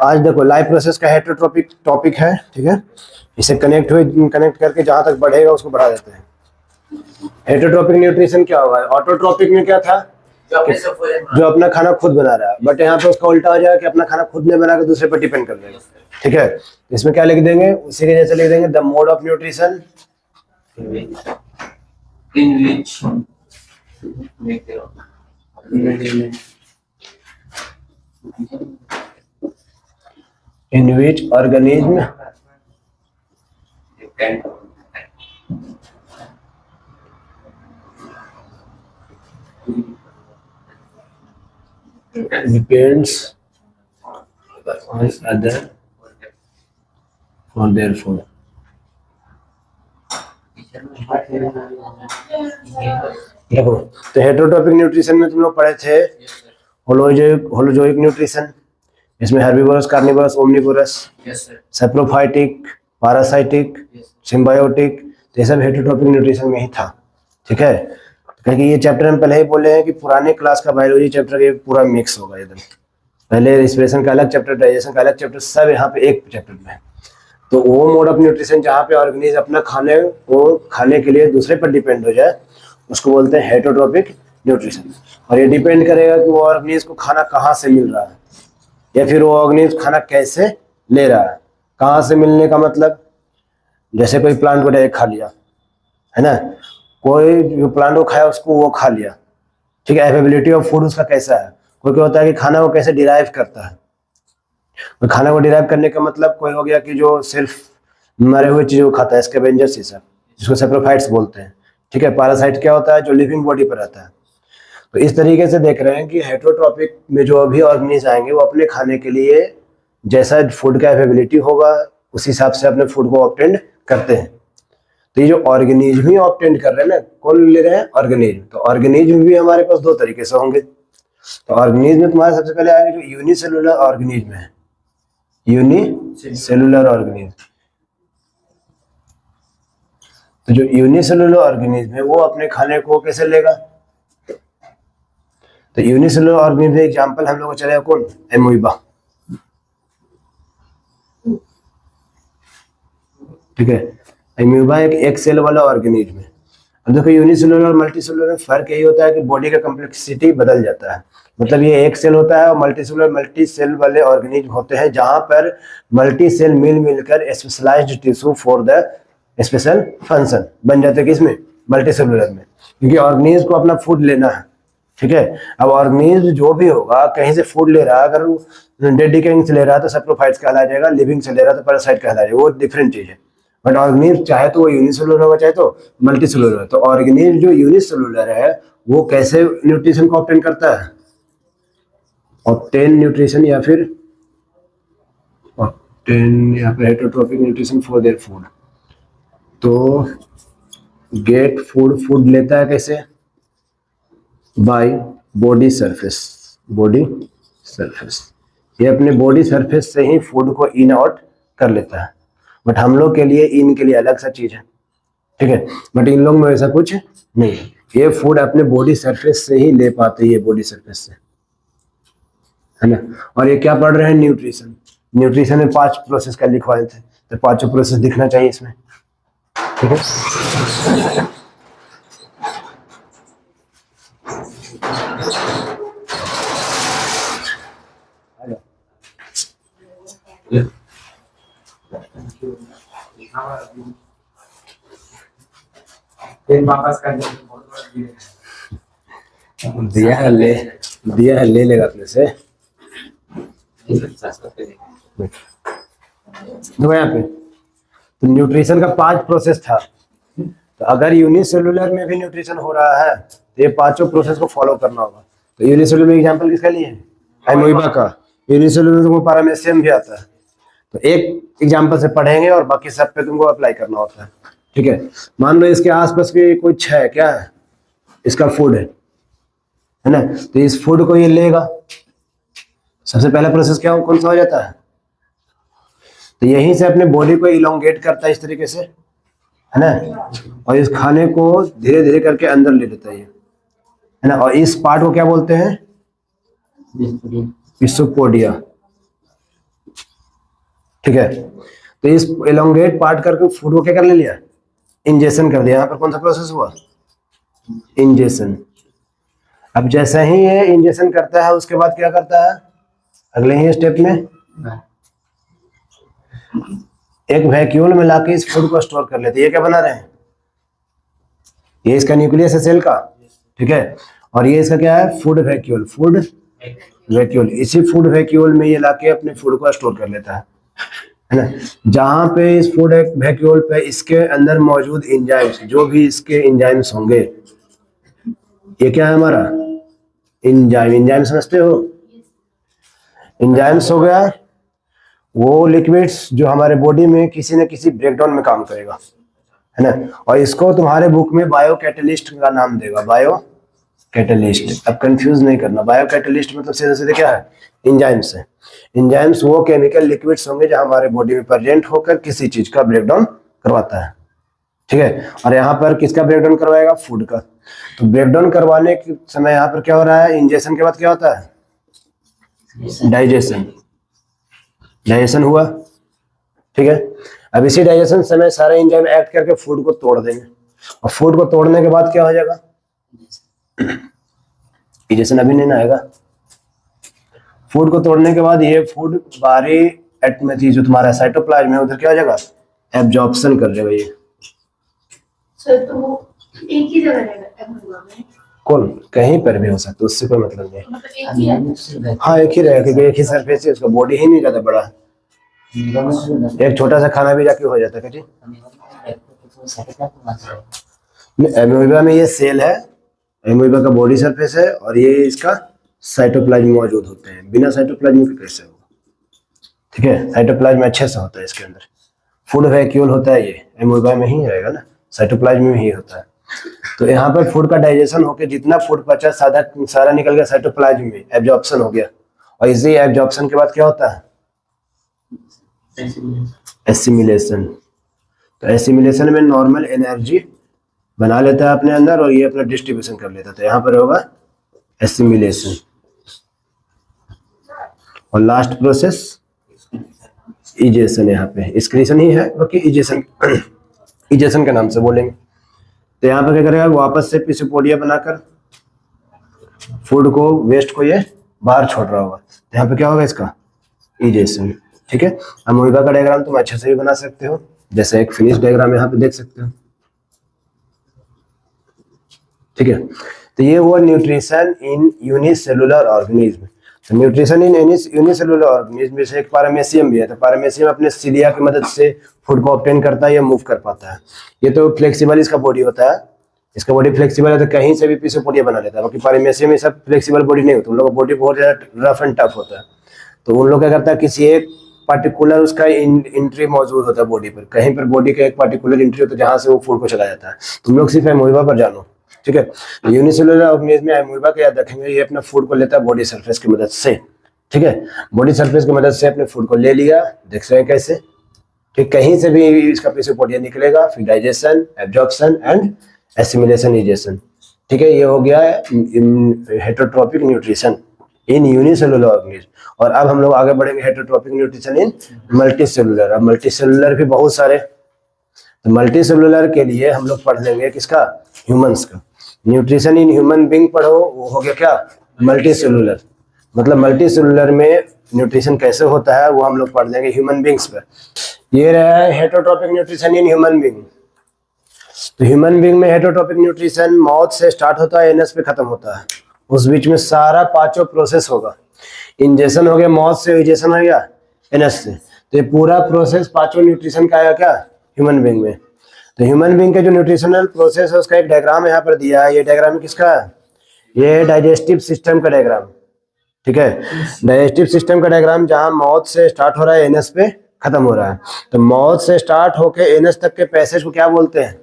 आज देखो live process का हेटरोट्रोपिक टॉपिक है, ठीक है। इसे कनेक्ट करके जहां तक बढ़ेगा उसको बढ़ा देते हैं। हेटरोट्रोपिक न्यूट्रिशन क्या होगा? ऑटोट्रोपिक में क्या था? जो अपना खाना खुद बना रहा है, बट यहाँ पे उसका उल्टा हो जाएगा कि अपना खाना खुद नहीं बना के दूसरे पर डिपेंड कर देगा, ठीक है। इसमें क्या लिख देंगे? उसी के जैसे लिख देंगे the mode of nutrition in which organism depends on other for their food. देखो, तो हेटरोट्रोपिक न्यूट्रिशन में तुम लोग पढ़े थे होलोजोइक न्यूट्रिशन। इसमें herbivorous, carnivorous, omnivorous, saprophytic, parasitic, symbiotic, तो ये सब हेटरोट्रोपिक न्यूट्रिशन में ही था, ठीक है। क्योंकि ये चैप्टर हम पहले ही बोले हैं कि पुराने क्लास का बायोलॉजी चैप्टर ये पूरा मिक्स होगा एकदम। पहले रिस्पिरेशन का अलग चैप्टर, डाइजेशन का अलग चैप्टर, सब यहाँ पे एक चैप्टर में है। तो वो मोड ऑफ न्यूट्रिशन जहाँ पे ऑर्गेनिज्म अपना खाने को खाने के लिए दूसरे पर डिपेंड हो जाए उसको बोलते हैं हेटरोट्रोपिक न्यूट्रिशन। और ये डिपेंड करेगा कि वो ऑर्गेनिज्म को खाना कहाँ से मिल रहा है या फिर वो ऑर्गेनिज्म खाना कैसे ले रहा है। कहाँ से मिलने का मतलब, जैसे कोई प्लांट को डायरेक्ट खा लिया, है ना, कोई जो प्लांट को खाया उसको वो खा लिया, ठीक है। अवेलेबिलिटी ऑफ फूड उसका कैसा है। कोई क्या होता है कि खाना वो कैसे डिराइव करता है। तो खाना को डिराइव करने का मतलब कोई हो गया कि जो सिर्फ मरे हुए चीजों को खाता है, स्कैवेंजर्स ही सब, जिसको सैप्रोफाइट्स बोलते हैं, ठीक है। पैरासाइट क्या होता है? जो लिविंग बॉडी पर रहता है। तो इस तरीके से देख रहे हैं कि हेटरोट्रोपिक में जो भी ऑर्गेनिज्म आएंगे वो अपने खाने के लिए जैसा फूड का अवेलेबिलिटी होगा उस हिसाब से अपने फूड को ऑब्टेंड करते हैं। तो ये जो ऑर्गेनिज्म ही ऑब्टेंड कर रहे हैं ना, कौन ले रहे हैं? ऑर्गेनिज्म। तो ऑर्गेनिज्म भी हमारे पास दो तरीके से होंगे। तो ऑर्गेनिज्म में तुम्हारे सबसे पहले आएगा जो यूनिसेलुलर ऑर्गेनिज्म है, यूनिसेलुलर ऑर्गेनिज्म। तो जो यूनिसेलुलर ऑर्गेनिज्म है वो अपने खाने को कैसे लेगा? तो यूनिसेलुलर ऑर्गेनिज्म एग्जांपल हम लोग को चलेगा कौन? एमोइबा, ठीक है। एमोइबा एक सेल वाला ऑर्गेनिज्म है। अब देखो यूनिसेलुलर और मल्टीसेलुलर में फर्क यही होता है कि बॉडी का कॉम्प्लेक्सिटी बदल जाता है। मतलब ये एक सेल होता है और मल्टी सेल वाले ऑर्गेनिज्म होते हैं जहां पर मल्टी सेल मिलकर specialized tissue for the special function बन जाते हैं। किसमें? मल्टीसेलुलर में। क्योंकि ऑर्गेनिज्म को अपना फूड लेना है, ठीक है। अब ऑर्गेनिज्म जो भी होगा कहीं से फूड ले रहा है, अगर डेड डिकेइंग से ले रहा है तो सैप्रोफाइट्स कहला जाएगा, लिविंग से ले रहा है तो पैरासाइट कहला जाएगा, वो डिफरेंट चीज है। बट ऑर्गेनिज्म चाहे तो वो यूनिसेलुलर होगा चाहे तो मल्टीसेलुलर है। तो ऑर्गेनिज्म जो यूनिसेलुलर है वो कैसे न्यूट्रिशन को ऑब्टेन करता है? ऑब्टेन न्यूट्रिशन या फिर heterotrophic nutrition for their food. तो गेट फूड लेता है कैसे? By body surface. ये अपने बॉडी सरफेस से ही फूड को इन आउट कर लेता है। बट हम लोग के लिए इन के लिए अलग सा चीज है, ठीक है। बट इन लोग में ऐसा कुछ नहीं है। ये फूड अपने बॉडी सरफेस से ही ले पाते हैं, बॉडी सरफेस से, है ना। और ये क्या पढ़ रहे हैं? न्यूट्रिशन में 5 प्रोसेस का लिखवाए थे, तो 5 प्रोसेस दिखना चाहिए इसमें, ठीक है। दिया है ले लेगा अपने से। देखो यहाँ पे तो न्यूट्रिशन का 5 प्रोसेस था। तो अगर यूनिसेलुलर में भी न्यूट्रिशन हो रहा है तो ये 5 प्रोसेस को फॉलो करना होगा। तो यूनिसेलुलर में एग्जांपल किसका लिए? एमोइबा का। यूनिसेलुलर में तुमको पैरामेसियम भी आता है। तो एक एग्जांपल से पढ़ेंगे और बाकी सब पे तुमको अप्लाई करना होता है, ठीक है। मान लो इसके आसपास की कोई है, क्या है? इसका फूड है ना। तो इस फूड को ये लेगा। सबसे पहला प्रोसेस क्या कौन सा हो जाता है? तो यहीं से अपने बॉडी को इलोंगेट करता है इस तरीके से, है ना। और इस खाने को धीरे धीरे करके अंदर ले लेता है ना। और इस पार्ट को क्या बोलते हैं? पिसोपोडिया। ठीक है, तो इस एलोंगेट पार्ट करके फूड को क्या कर लिया, इंजेशन कर दिया। यहाँ पर कौन सा प्रोसेस हुआ, इंजेशन। अब जैसे ही ये इंजेशन करता है उसके बाद क्या करता है, अगले ही स्टेप में एक वैक्यूल में लाके इस फूड को स्टोर कर लेते हैं। ये क्या बना रहे हैं, ये इसका न्यूक्लियस है सेल का, ठीक है, और ये इसका क्या है, फूड वैक्यूल, फूड वैक्यूल। इसी फूड वैक्यूल में ये लाके अपने फूड को स्टोर कर लेता है ना। जहां पे इस फूड वैक्यूल पे इसके अंदर मौजूद एंजाइम्स, जो भी इसके एंजाइम्स होंगे, ये क्या है हमारा एंजाइम, एंजाइम समझते हो, एंजाइम्स हो गया वो लिक्विड्स जो हमारे बॉडी में किसी न किसी ब्रेकडाउन में काम करेगा, है ना। और इसको तुम्हारे बुक में बायो कैटलिस्ट का नाम देगा, बायो कैटलिस्ट। अब कंफ्यूज नहीं करना, बायो कैटलिस्ट मतलब सीधे सीधे क्या है, एंजाइम्स है। एंजाइम्स वो केमिकल लिक्विड्स होंगे जो हमारे बॉडी में प्रेजेंट होकर किसी चीज का ब्रेकडाउन करवाता है, ठीक है। और यहाँ पर किसका ब्रेकडाउन करवाएगा, फूड का। तो ब्रेकडाउन करवाने के समय यहाँ पर क्या हो रहा है, इंजेक्शन के बाद क्या होता है, डाइजेशन, डाइजेशन हुआ, ठीक है। अब इसी डाइजेशन समय सारे एंजाइम एक्ट करके फूड को तोड़ देंगे, और फूड को तोड़ने के बाद क्या हो जाएगा, डाइजेशन अभी नहीं ना आएगा। फूड को तोड़ने के बाद ये फूड बाहरी एटम जो तुम्हारा साइटोप्लाज्म है उधर क्या हो जाएगा, एब्जॉर्प्शन कर जाएगा ये। तो एक ही जगह रहेगा, कौन, कहीं पर भी हो सकता है, उससे कोई मतलब नहीं। मतलब एक ही है। हाँ एक ही रहेगा, क्योंकि एक ही सरफेस है, उसका बॉडी ही नहीं ज्यादा बड़ा। एक छोटा सा खाना भी जाके हो जाता है जी। एमोइबा में ये सेल है, एमोइबा का बॉडी सरफेस है, और ये इसका साइटोप्लाज्म मौजूद होते हैं। बिना साइटोप्लाज्म के कैसे होगा, ठीक है, साइटोप्लाज्म अच्छे से होता है इसके अंदर। फूड वैक्यूल होता है, ये एमोइबा में ही रहेगा ना, साइटोप्लाज्म में ही होता है। तो यहाँ पर फूड का डाइजेशन होकर जितना फूड बचा सारा निकल गया साइटोप्लाज्म में, एब्जॉर्प्शन हो गया। और इसी एब्जॉर्प्शन के बाद क्या होता है, एसिमिलेशन। तो एसिमिलेशन में नॉर्मल एनर्जी बना लेता है अपने अंदर, और ये अपना डिस्ट्रीब्यूशन कर लेता है। तो यहाँ पर होगा एसिमिलेशन। और लास्ट प्रोसेस इजेशन, यहाँ पे एक्सक्रीशन ही है, बाकी इजेशन इजेशन के नाम से बोलेंगे। तो यहाँ पर क्या करेगा, वापस से पिसोपोडिया बनाकर फूड को, वेस्ट को ये बाहर छोड़ रहा होगा। तो यहाँ पे क्या होगा इसका, इजेशन, ठीक है। अमोइबा का डायग्राम तुम अच्छे से भी बना सकते हो, जैसे एक फिनिश डायग्राम यहाँ पे देख सकते हो, ठीक है। तो ये हुआ न्यूट्रिशन इन यूनिसेलुलर ऑर्गेनिज्म। तो न्यूट्रिशन इन यूनिसेलुलर ऑर्गेनिज्म में से एक पैरामेसियम भी है। तो पैरामेसियम अपने सिलिया की मदद से फूड को ऑब्टेन करता है या मूव कर पाता है। ये तो फ्लेक्सिबल इसका बॉडी होता है, इसका बॉडी फ्लेक्सिबल है, तो कहीं से भी पिसोपोडिया बना लेता है। बाकी पैरामेसियम में सब फ्लेक्सिबल बॉडी नहीं होता, उन लोगों का बॉडी बहुत ज्यादा रफ एंड टफ होता है। तो उन लोग क्या करता है, किसी एक पार्टिकुलर उसका एंट्री मौजूद होता है बॉडी पर, कहीं पर बॉडी का एक पार्टिकुलर एंट्री होता है जहां से वो फूड को चला जाता है। तुम लोग सिर्फ एमोइबा पर जानो, ठीक है। यूनिसेलुलर ऑर्गेनिज्म में एमोइबा का याद रखेंगे, ये अपना फूड को लेता है बॉडी सरफेस की मदद से, ठीक है। बॉडी सरफेस की मदद से अपने फूड को ले लिया, देख रहे हैं कैसे, ठीक। कहीं से भी इसका पिसोपोडिया निकलेगा, फिर digestion, absorption and assimilation, egestion, ठीक है। ये हो गया heterotrophic nutrition in unicellular organism. और अब हम लोग आगे बढ़ेंगे हेटरोट्रोपिक न्यूट्रिशन इन मल्टीसेलुलर। अब मल्टीसेलुलर भी बहुत सारे, तो मल्टीसेलुलर के लिए हम लोग पढ़ लेंगे किसका, ह्यूमंस का। न्यूट्रिशन इन ह्यूमन बीइंग पढ़ो, वो हो गया क्या, मल्टीसेलुलर। मतलब मल्टीसेलुलर में न्यूट्रिशन कैसे होता है वो हम लोग पढ़ लेंगे ह्यूमन बीइंग्स पर। ये रहा है heterotrophic nutrition in human being. तो ह्यूमन बीइंग में हेटरोट्रोपिक न्यूट्रिशन माउथ से स्टार्ट होता है, एनस पे खत्म होता है। उस बीच में सारा पांचों प्रोसेस होगा। इंजेशन हो गया माउथ से, इजेशन हो गया एनस से। तो ये पूरा प्रोसेस पांचों न्यूट्रिशन का आया क्या, ह्यूमन बीइंग में। तो ह्यूमन बीइंग का जो न्यूट्रिशनल प्रोसेस है उसका एक डायग्राम यहाँ पर दिया है। ये डायग्राम किसका है, ये डाइजेस्टिव सिस्टम का डायग्राम, ठीक है। डाइजेस्टिव सिस्टम का डायग्राम जहां माउथ से स्टार्ट हो रहा है, एनस पे खत्म हो रहा है। तो माउथ से स्टार्ट होके एनस तक के पैसेज को क्या बोलते हैं,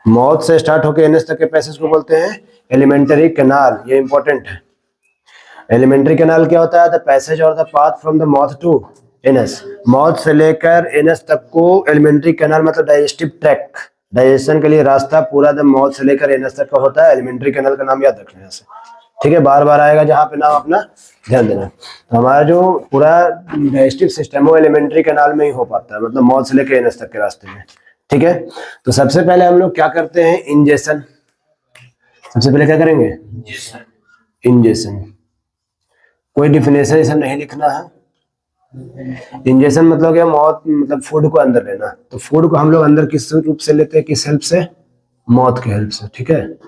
माउथ से स्टार्ट होके एनस तक के पैसेज को बोलते हैं एलिमेंट्री कैनाल। ये इंपॉर्टेंट है। एलिमेंट्री कैनाल क्या होता है, द पैसेज और the path from the mouth to anus. Mouth से लेकर एनस तक को एलिमेंट्री कैनाल मतलब डाइजेस्टिव ट्रैक, डाइजेशन के लिए रास्ता पूरा द माउथ से लेकर एनस तक का होता है। एलिमेंट्री कैनाल का नाम याद रखना है। ठीक है, बार बार आएगा जहाँ पे नाम अपना ध्यान देना। तो हमारा जो पूरा डाइजेस्टिव सिस्टम है वो एलिमेंट्री कैनाल में ही हो पाता है, मतलब माउथ से लेकर एनस तक के रास्ते में। ठीक है, तो सबसे पहले हम लोग क्या करते हैं, इंजेक्शन। सबसे पहले क्या करेंगे, इंजेक्शन। कोई डिफिनेशन ऐसा नहीं लिखना है। इंजेक्शन मतलब क्या, माउथ मतलब फूड को अंदर लेना। तो फूड को हम लोग अंदर किस रूप से लेते हैं, किस हेल्प से, माउथ के हेल्प से। ठीक है,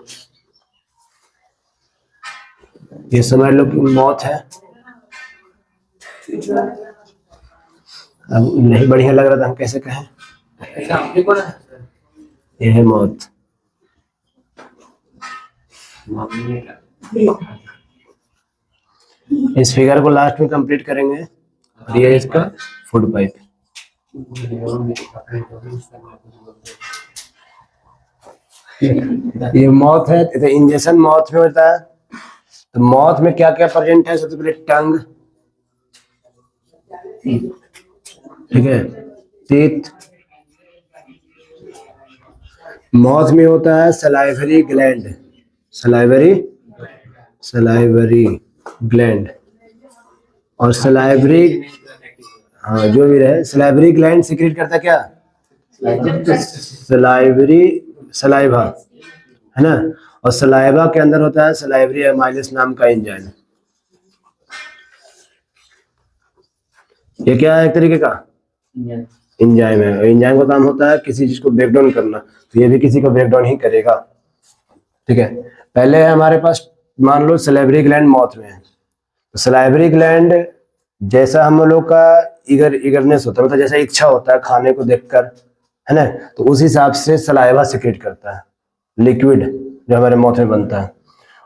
ये समझ लो कि मौत है। अब नहीं बढ़िया लग रहा था, हम कैसे कहें, ये है मौत। इस फिगर को लास्ट में कंप्लीट करेंगे। और ये इसका फूड पाइप। ये मौत है, तो इंजेक्शन मौत में होता है। तो मौत में क्या क्या प्रेजेंट है, सबसे पहले टंग, ठीक है, टीथ। माउथ में होता है सलाइवरी ग्लैंड, सलाइवरी ग्लैंड। और सलाइवरी, हाँ जो भी रहे, सलाइवरी ग्लैंड सीक्रेट करता क्या, सलाइवरी, सलाइवा है ना। और सलाइवा के अंदर होता है सलाइवरी एमाइलिस नाम का एंजाइम। ये क्या है, एक तरीके का एंजाइम है। एंजाइम का काम होता है किसी चीज को ब्रेक डाउन करना, तो ये भी किसी को ब्रेक डाउन ही करेगा। ठीक है, पहले है हमारे पास, मान लो सलाइवरी ग्लैंड माउथ में है। तो सलाइवरी ग्लैंड जैसा हम लोग का इगरनेस होता है, मतलब जैसा इच्छा होता है खाने को देखकर, है ना, तो उस हिसाब से सलाइवा सिक्रेट करता है, लिक्विड जो हमारे माउथ में बनता है।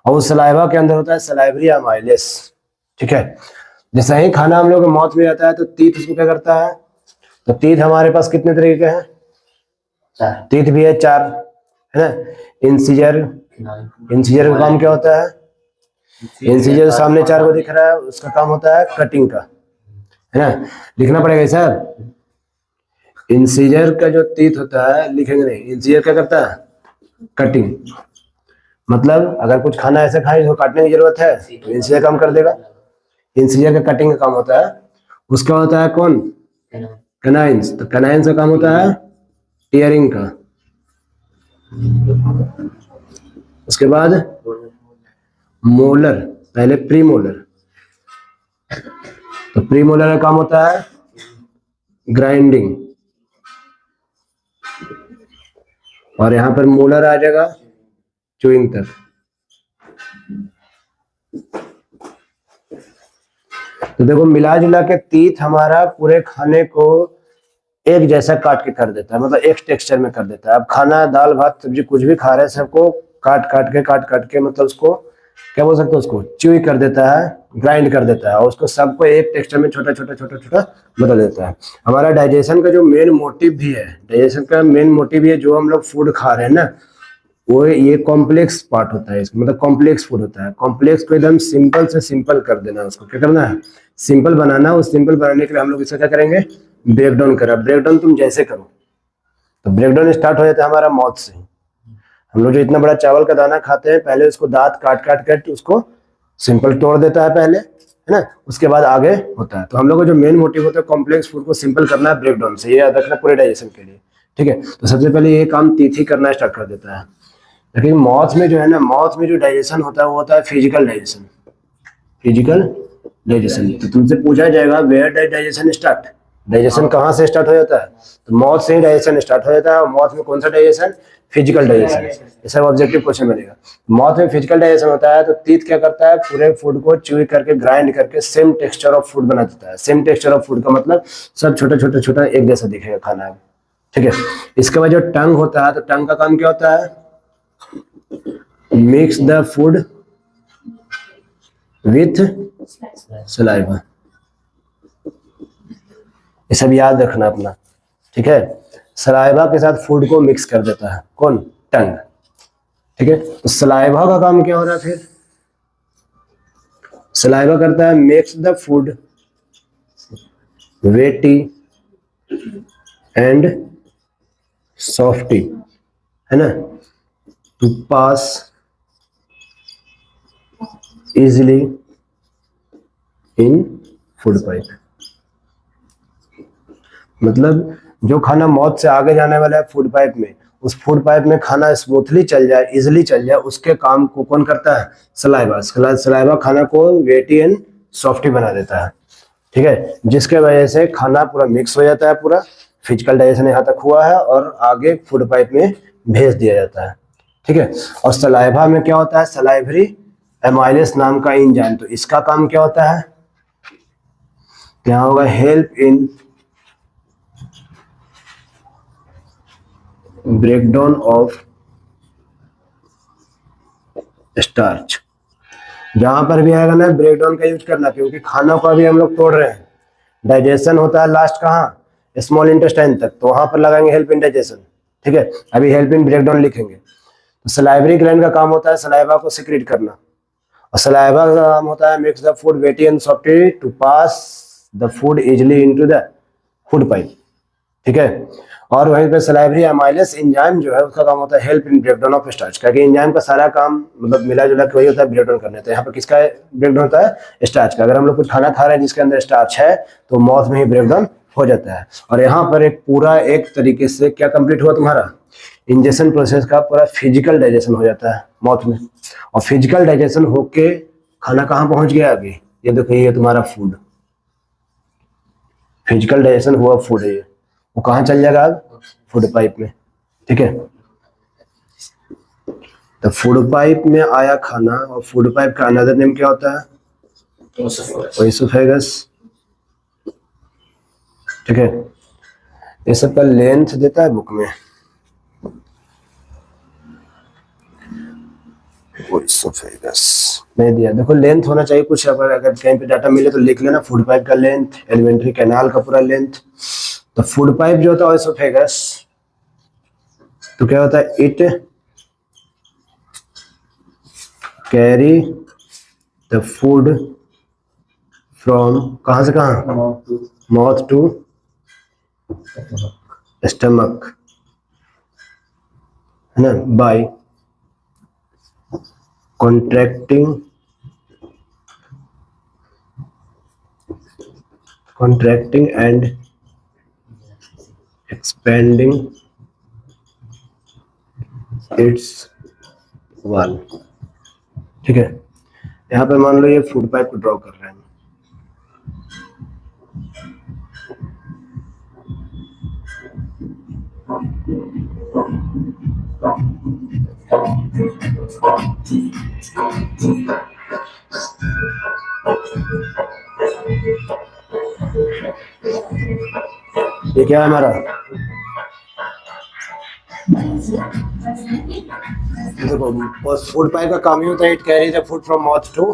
और उस सलाइवा के अंदर होता है सलाइवरी एमाइलिस। ठीक है, जैसा ही खाना हम लोग के माउथ में आता है तो टीथ उसको क्या करता है। तो टीथ हमारे पास कितने तरीके के हैं, टीथ भी है 4, है ना। इंसीजर, इंसीजर का काम क्या होता है, इंसीजर सामने 4 को दिख रहा है, उसका काम होता है कटिंग का, है ना। लिखना पड़ेगा सर, इंसीजर का जो टीथ होता है, लिखेंगे नहीं, इंसीजर क्या करता है, कटिंग। मतलब अगर कुछ खाना ऐसे खाए जो काटने की जरूरत है तो इंसीजर काम कर देगा। इंसीजर का कटिंग का काम होता है। उसका होता है कौन, कैनाइंस। तो कैनाइंस का काम होता है टीयरिंग का। उसके बाद मोलर, पहले प्रीमोलर। तो प्रीमोलर का काम होता है ग्राइंडिंग। और यहां पर मोलर आ जाएगा च्यूइंग तक। तो देखो मिला जुला के टीथ हमारा पूरे खाने को एक जैसा काट के कर देता है, मतलब एक टेक्सचर में कर देता है। अब खाना दाल भात सब्जी कुछ भी खा रहे हैं, सबको काट काट के मतलब उसको क्या बोल सकते हैं, उसको च्यूई कर देता है, ग्राइंड कर देता है, और उसको सबको एक टेक्सचर में छोटा छोटा बदल देता है। हमारा डाइजेशन का जो मेन मोटिव भी है, डाइजेशन का मेन मोटिव भी है, जो हम लोग फूड खा रहे हैं ना, वो ये कॉम्प्लेक्स पार्ट होता है इसका, मतलब कॉम्प्लेक्स फूड होता है। कॉम्प्लेक्स को एकदम सिंपल से सिंपल कर देना, उसको क्या करना है, सिंपल बनाना। उस सिंपल बनाने के लिए हम लोग इसका क्या करेंगे, ब्रेक डाउन करा। ब्रेक डाउन तुम जैसे करो, तो ब्रेक डाउन स्टार्ट हो जाता है हमारा माउथ से। हम लोग जो इतना बड़ा चावल का दाना खाते हैं, पहले उसको दांत काट उसको सिंपल तोड़ देता है पहले, है ना, उसके बाद आगे होता है। तो हम लोग का जो मेन मोटिव होता है कॉम्प्लेक्स फूड को सिंपल करना है ब्रेक डाउन से, ये याद रखना पूरे डाइजेशन के लिए। ठीक है, तो सबसे पहले ये काम टीथ ही करना स्टार्ट कर देता है। लेकिन माउथ में जो है ना, माउथ में जो डाइजेशन होता है वो होता है फिजिकल डाइजेशन। फिजिकल डाइजेशन, तो तुमसे पूछा जाएगा where does digestion start, digestion कहाँ से स्टार्ट हो जाता है, तो माउथ से ही डाइजेशन स्टार्ट हो जाता है। और माउथ में कौन सा डाइजेशन, फिजिकल डाइजेशन। ये सब ऑब्जेक्टिव क्वेश्चन बनेगा। माउथ में फिजिकल डाइजेशन होता है, तो टीथ क्या करता है, पूरे फूड को च्यूई करके ग्राइंड करके सेम टेक्सचर ऑफ फूड बना देता है। सेम टेक्सचर ऑफ फूड का मतलब सब छोटा एक जैसा दिखेगा खाना। ठीक है, इसके बाद जो टंग होता है, तो टंग का काम क्या होता है, mix the food with saliva. ये सब याद रखना अपना। ठीक है, सलाइवा के साथ फूड को मिक्स कर देता है कौन, टंग। ठीक है, तो सलाइवा का काम क्या हो रहा है फिर, सलाइवा करता है makes the food wetty and softy, है ना, to pass easily in food pipe। मतलब जो खाना माउथ से आगे जाने वाला है फूड पाइप में, उस फूड पाइप में खाना स्मूथली चल जाए, इजिली चल जाए, उसके काम को कौन करता है? सलाइवा। सलाइवा खाना को वेटी एंड सॉफ्टी बना देता है, ठीक है, जिसके वजह से खाना पूरा मिक्स हो जाता है, पूरा फिजिकल डाइजेशन यहाँ तक हुआ है और आगे फूड पाइप में भेज दिया जाता है, ठीक है। और सलाइवा में क्या होता है? सलाइवरी एमाइलेस नाम का एंजाइम, तो इसका काम क्या होता है? यहाँ होगा help in breakdown of starch. जहां पर भी आएगा ना ब्रेकडाउन का यूज करना, क्योंकि खाना को अभी हम लोग तोड़ रहे हैं, डाइजेशन होता है लास्ट कहाँ? स्मॉल इंटेस्टाइन तक, तो वहां पर लगाएंगे हेल्प इन डाइजेशन, ठीक है। अभी हेल्प इन ब्रेकडाउन लिखेंगे। तो सलाइवरी ग्लैंड का काम होता है सलाइवा को सिक्रीट करना, और सलाइवा का काम होता है makes the food wetty and softy to pass the food easily into the food pipe, ठीक है। और वहीं पे सलाइवरी एमाइलेस एंजाइम जो है उसका काम होता है help in breakdown of starch, क्योंकि एंजाइम का सारा काम मतलब मिला जुला के वही होता है ब्रेकडाउन करने। तो यहाँ पर किसका ब्रेकडाउन होता है? स्टार्च का। अगर हम लोग कुछ खाना खा रहे हैं जिसके अंदर स्टार्च है तो माउथ में ही ब्रेकडाउन हो जाता है। और यहाँ पर एक पूरा एक तरीके से क्या कंप्लीट हुआ तुम्हारा? इंजेक्शन प्रोसेस का पूरा फिजिकल डाइजेशन हो जाता है माउथ में, और फिजिकल डाइजेशन होके खाना कहाँ पहुंच गया? अभी ये देखो, ये तुम्हारा फूड, फिजिकल डाइजेशन हुआ फूड है, ये वो कहाँ चल जाएगा? फूड पाइप में, ठीक है। तो फूड पाइप में आया खाना, और फूड पाइप का अनदर नेम क्या होता है? ओएसोफेगस, ठीक है। ये सब का लेंथ देता है बुक में, ओएसोफेगस नहीं दिया। देखो लेंथ होना चाहिए कुछ, अगर कहीं पे डाटा मिले तो लिख लेना, फूड पाइप का लेंथ, एलिमेंट्री कैनाल का पूरा लेंथ। तो फूड पाइप जो होता है ओएसोफेगस, तो क्या होता है? It carry the food from कहां से कहां? माउथ टू स्टमक, है ना, bye contracting and expanding its wall, ठीक है। यहाँ पे मान लो ये फूड पाइप को ड्रॉ कर रहे हैं, ये क्या है हमारा? देखो फूड पाइप का काम ही होता है it carry the food from mouth to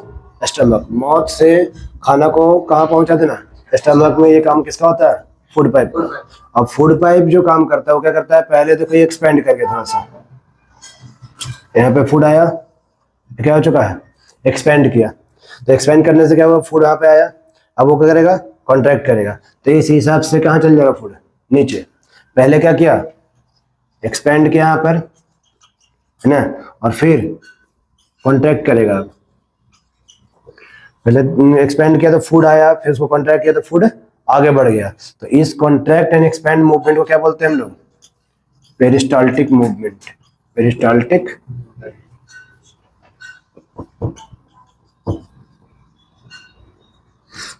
stomach, mouth से खाना को कहाँ पहुंचा देना? स्टमक में। ये काम किसका होता है? फूड पाइप का। अब फूड पाइप जो काम करता है वो क्या करता है? पहले देखो ये एक्सपेंड करके थोड़ा सा, यहाँ पे फूड आया, क्या हो चुका है? एक्सपेंड किया। तो एक्सपेंड करने से क्या हुआ? फूड यहाँ पे आया, अब वो क्या करेगा? कॉन्ट्रैक्ट करेगा। तो इस हिसाब से कहाँ चल जाएगा फूड? नीचे। पहले क्या किया? एक्सपेंड किया यहाँ पर, है ना, और फिर कॉन्ट्रैक्ट करेगा। पहले एक्सपेंड किया तो फूड आया, फिर उसको कॉन्ट्रैक्ट किया तो फूड आगे बढ़ गया। तो इस कॉन्ट्रैक्ट एंड एक्सपेंड मूवमेंट को क्या बोलते हैं हम लोग? Peristaltic movement. पेरिस्टाल्टिक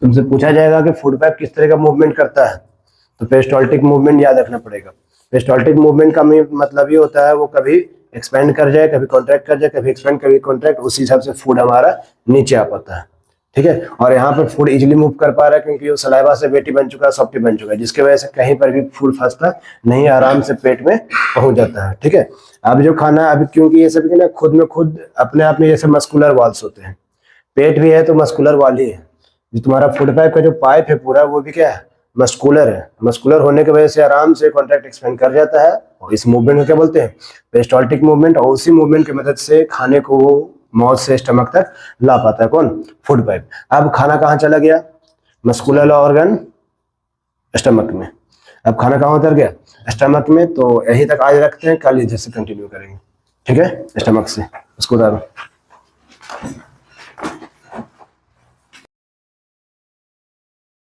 तुमसे पूछा जाएगा कि फूड पाइप किस तरह का मूवमेंट करता है, तो पेरिस्टाल्टिक मूवमेंट याद रखना पड़ेगा। पेरिस्टाल्टिक मूवमेंट का मतलब ये होता है वो कभी एक्सपेंड कर जाए, कभी कॉन्ट्रैक्ट कर जाए, कभी एक्सपेंड कभी कॉन्ट्रैक्ट, उसी हिसाब से फूड हमारा नीचे आ पाता है, ठीक है। और यहाँ पर फूड इजिली मूव कर पा रहा है क्योंकि वो सलाइवा से वेटी बन चुका है, सॉफ्टी बन चुका है, जिसकी वजह से कहीं पर भी फूड फंसता नहीं, आराम से पेट में पहुंच जाता है, ठीक है। अब जो खाना अभी क्योंकि ये सब ना खुद में खुद अपने आप में जैसे मस्कुलर वॉल्स होते हैं, पेट भी है तो मस्कुलर वॉल ही है। जो तुम्हारा फूड पाइप का जो पाइप है पूरा वो भी क्या है? मस्कुलर है। मस्कुलर होने की वजह से आराम से कॉन्ट्रैक्ट एक्सपेंड कर जाता है, और इस मूवमेंट को क्या बोलते हैं? Peristaltic movement. और उसी मूवमेंट की मदद से खाने को वो माउथ से स्टमक तक ला पाता है, कौन? Food pipe. अब खाना कहाँ चला गया? मस्कुलर ऑर्गन स्टमक में। अब खाना कहाँ उतर गया? स्टमक में। तो यहीं तक आज रखते हैं, कल इधर से कंटिन्यू करेंगे, ठीक है, स्टमक से। उसको उतारो।